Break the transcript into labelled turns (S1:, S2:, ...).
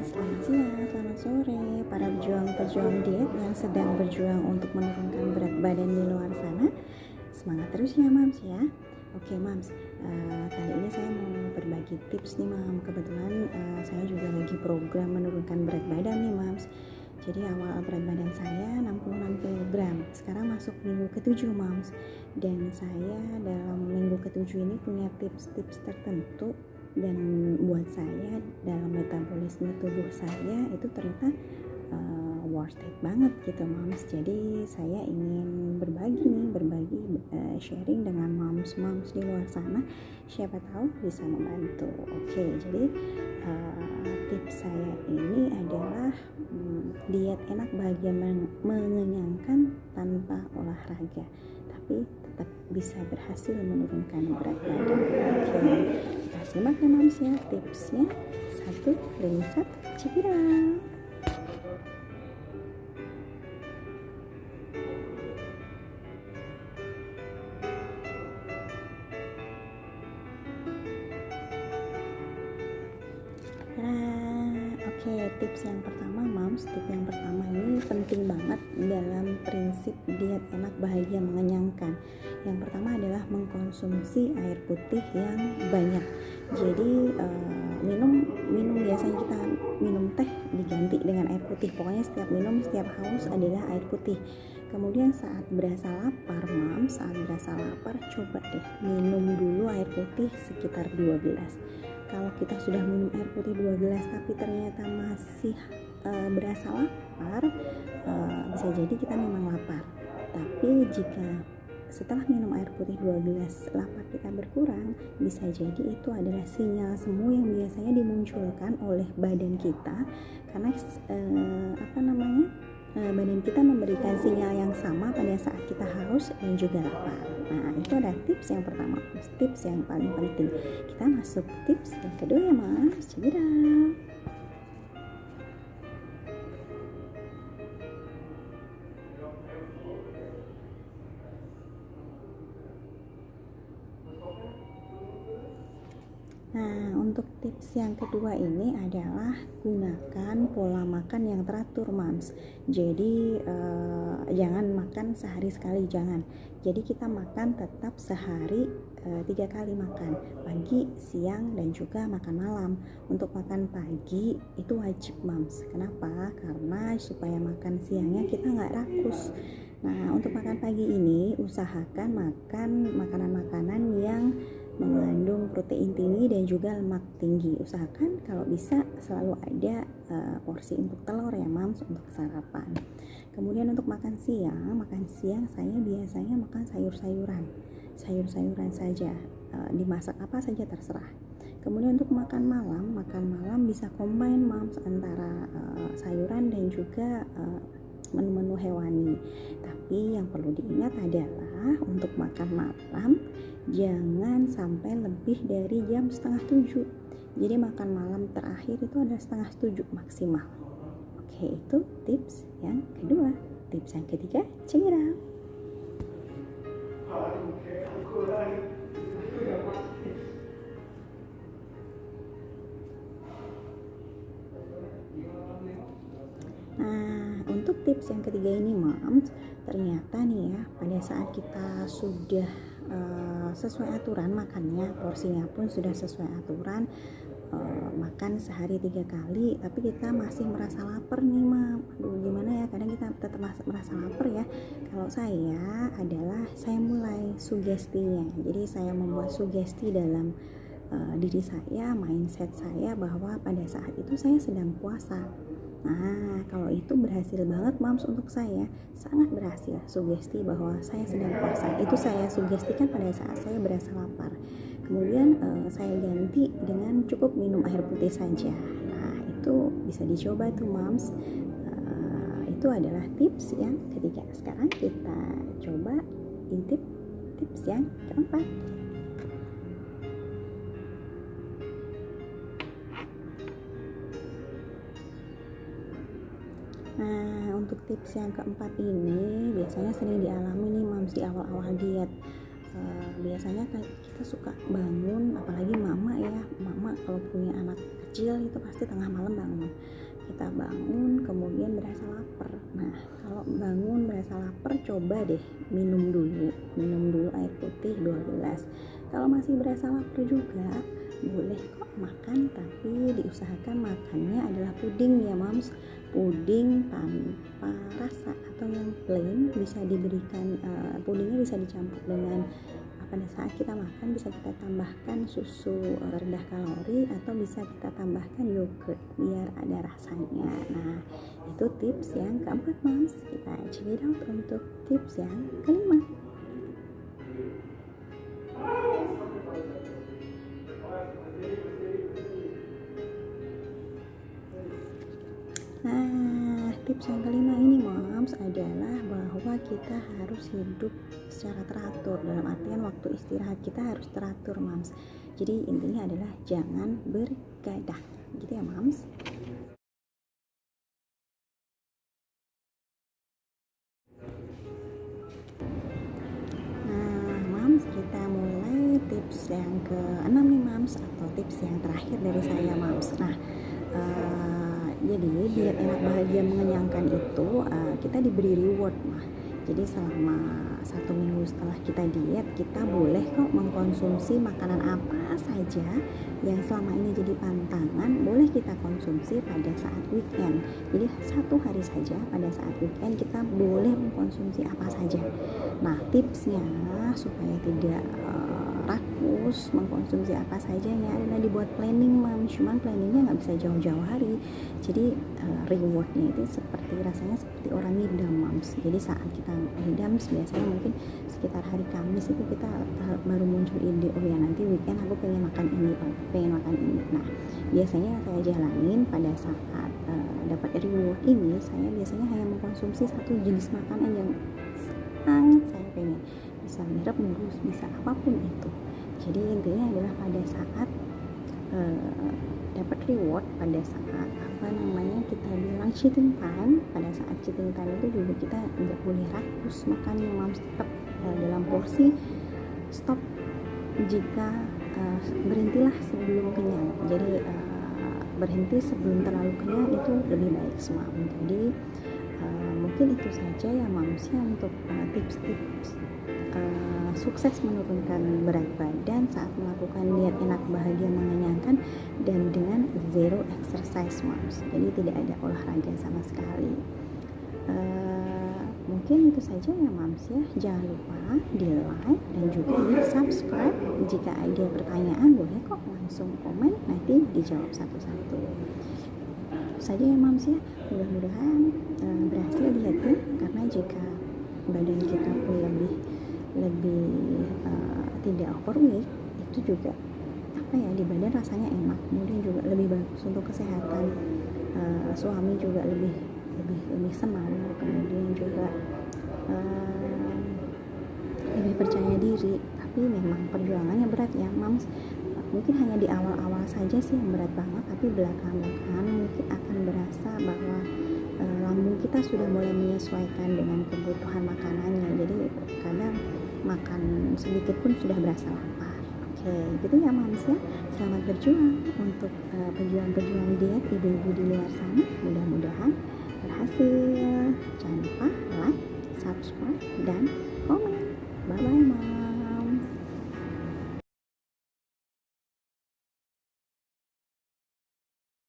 S1: Selamat siang, selamat sore para pejuang-pejuang diet yang sedang berjuang untuk menurunkan berat badan di luar sana. Semangat terus ya Mams ya. Oke Mams, kali ini saya mau berbagi tips nih Mams. Kebetulan saya juga lagi program menurunkan berat badan nih Mams. Jadi awal berat badan saya 66 kg. Sekarang masuk minggu ke-7 Mams. Dan saya dalam minggu ke-7 ini punya tips-tips tertentu, dan buat saya dalam metabolisme tubuh saya itu ternyata worth it banget gitu Mams. Jadi saya ingin berbagi sharing dengan moms di luar sana, siapa tahu bisa membantu. Oke, jadi tips saya ini adalah diet enak bahagia mengenyangkan tanpa olahraga, tapi tetap bisa berhasil menurunkan berat badan. Oke, kita simak ya Mams ya tipsnya satu demi satu. Check it out. Oke, tips yang pertama Mams, tips yang pertama ini penting banget dalam prinsip diet enak bahagia mengenyangkan. Yang pertama adalah mengkonsumsi air putih yang banyak. Jadi minum biasanya kita minum teh diganti dengan air putih. Pokoknya setiap minum, setiap haus adalah air putih. Kemudian saat berasa lapar Mams, coba deh minum dulu air putih sekitar 2 gelas. Kalau kita sudah minum air putih 2 gelas tapi ternyata masih berasa lapar, bisa jadi kita memang lapar. Tapi jika setelah minum air putih 2 gelas lapar kita berkurang, bisa jadi itu adalah sinyal semu yang biasanya dimunculkan oleh badan kita, karena badan kita memberikan sinyal yang sama pada saat kita haus dan juga lapar. Nah, itu adalah tips yang pertama, tips yang paling penting. Kita masuk tips yang kedua ya Mas. Cira. Nah, untuk tips yang kedua ini adalah gunakan pola makan yang teratur Mams. Jadi jangan makan sehari sekali, jangan. Jadi kita makan tetap sehari 3 kali makan, pagi, siang, dan juga makan malam. Untuk makan pagi itu wajib Mams. Kenapa? Karena supaya makan siangnya kita nggak rakus. Nah, untuk makan pagi ini usahakan makan makanan-makanan yang mengandung protein tinggi dan juga lemak tinggi. Usahakan kalau bisa selalu ada porsi untuk telur ya Mams untuk sarapan. Kemudian untuk makan siang saya biasanya makan sayur-sayuran saja, dimasak apa saja terserah. Kemudian untuk makan malam bisa combine Mams antara sayuran dan juga menu-menu hewani. Tapi yang perlu diingat adalah untuk makan malam jangan sampai lebih dari jam 6:30. Jadi makan malam terakhir itu adalah 6:30 maksimal. Oke, itu tips yang kedua. Tips yang ketiga, check it out. Nah, untuk tips yang ketiga ini Mams, ternyata nih ya, pada saat kita sudah sesuai aturan makannya, porsinya pun sudah sesuai aturan, makan sehari 3 kali, tapi kita masih merasa lapar nih Mam. Aduh, gimana ya, kadang kita tetap merasa lapar ya. Kalau saya mulai sugestinya. Jadi saya membuat sugesti dalam diri saya, mindset saya, bahwa pada saat itu saya sedang puasa. Nah, kalau itu berhasil banget Mams untuk saya, sangat berhasil. Sugesti bahwa saya sedang puasa itu saya sugestikan pada saat saya berasa lapar. Kemudian saya ganti dengan cukup minum air putih saja. Nah, itu bisa dicoba tuh Mams. Itu adalah tips yang ketiga. Sekarang kita coba intip tips yang keempat. Nah, untuk tips yang keempat ini biasanya sering dialami nih Mams di awal-awal diet. biasanya kita suka bangun, apalagi mama ya, mama kalau punya anak kecil itu pasti tengah malam bangun. Kita bangun kemudian berasa lapar. Nah, kalau bangun berasa lapar, coba deh minum dulu air putih 2 gelas. Kalau masih berasa lapar juga, boleh kok makan, tapi diusahakan makannya adalah puding ya moms, puding tanpa rasa atau yang plain. Bisa diberikan pudingnya bisa dicampur dengan pada saat kita makan, bisa kita tambahkan susu rendah kalori atau bisa kita tambahkan yogurt biar ada rasanya. Nah, itu tips yang keempat moms. Kita check it out untuk tips yang kelima. Nah, tips yang kelima ini moms adalah bahwa kita harus hidup secara teratur. Dalam artian waktu istirahat kita harus teratur moms. Jadi intinya adalah jangan bergadang, gitu ya moms. Nah moms, kita mulai tips yang ke-6 nih moms, atau tips yang terakhir dari saya moms. Nah, jadi diet enak bahagia mengenyangkan itu kita diberi reward mah. Jadi selama 1 minggu setelah kita diet, kita boleh kok mengkonsumsi makanan apa saja yang selama ini jadi pantangan, boleh kita konsumsi pada saat weekend. Jadi 1 hari saja pada saat weekend kita boleh mengkonsumsi apa saja. Nah, tipsnya supaya tidak rakus mengkonsumsi apa saja ya adalah dibuat planning mam. Cuman planningnya nggak bisa jauh-jauh hari. Jadi rewardnya itu rasanya seperti orang ngidam mams. Jadi saat kita ngidam biasanya mungkin sekitar hari Kamis itu kita baru muncul ide, oh ya nanti weekend aku pengen makan ini, Nah, biasanya saya jalanin pada saat dapat reward ini, saya biasanya hanya mengkonsumsi 1 jenis makanan yang sangat saya pengen, bisa mie rebus, bisa apapun itu. Jadi intinya adalah pada saat dapat reward, pada saat kita bilang cheating time, pada saat cheating time itu juga kita nggak boleh rakus makannya moms, tetap dalam porsi, stop jika berhentilah sebelum kenyang. Jadi berhenti sebelum terlalu kenyang itu lebih baik semua. Jadi mungkin itu saja ya mamsnya untuk tips-tips sukses menurunkan berat badan saat melakukan diet enak bahagia mengenyangkan dan dengan zero exercise moms. Jadi tidak ada olahraga sama sekali. Mungkin itu saja ya moms ya. Jangan lupa di like dan juga di subscribe. Jika ada pertanyaan boleh kok langsung komen, nanti dijawab satu-satu. Itu saja ya moms ya. Mudah-mudahan berhasil dietnya, karena jika badan kita pun lebih tidak overweight, itu juga di badan rasanya enak, kemudian juga lebih bagus untuk kesehatan. Suami juga lebih senang, kemudian juga lebih percaya diri. Tapi memang perjuangannya berat ya moms. Mungkin hanya di awal-awal saja sih yang berat banget, tapi belakangan mungkin akan berasa bahwa lambung kita sudah mulai menyesuaikan dengan kebutuhan makanannya. Jadi kadang makan sedikit pun sudah berasa lapar. Oke, gitu ya moms ya. Selamat berjuang untuk pejuang-pejuang diet ibu-ibu di luar sana. Mudah-mudahan berhasil. Jangan lupa like, subscribe, dan komen. Bye-bye.